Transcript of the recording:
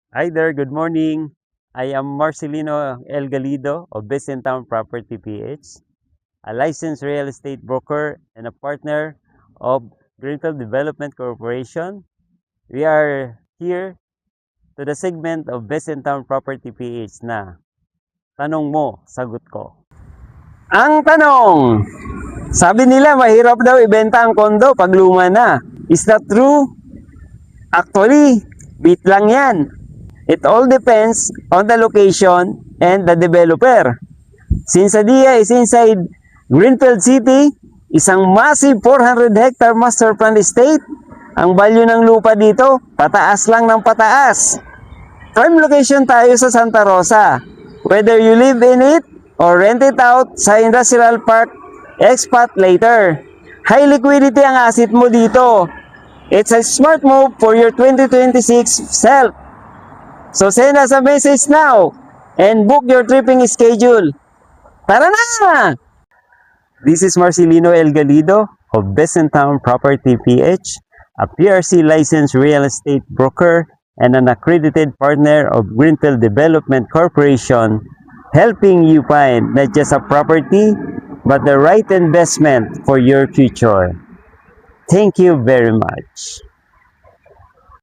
Hi there, good morning. I am Marcelino El Galido of Best in Town Property PH, a licensed real estate broker and a partner of Greenfield Development Corporation. We are here to the segment of Best in Town Property PH na tanong mo, sagot ko. Ang tanong, sabi nila mahirap daw ibenta ang kondo pag luma na. Is that true? Actually, bit lang yan. It all depends on the location and the developer. Since Adia is inside Greenfield City, isang massive 400-hectare master plan estate, ang value ng lupa dito, pataas lang ng pataas. Prime location tayo sa Santa Rosa. Whether you live in it or rent it out sa Industrial Park, expat later. High liquidity ang asset mo dito. It's a smart move for your 2026 self. So send us a message now and book your tripping schedule. Tara na! This is Marcelino El Galido of Best in Town Property PH, a PRC licensed real estate broker and an accredited partner of Greenfield Development Corporation, helping you find not just a property, but the right investment for your future. Thank you very much.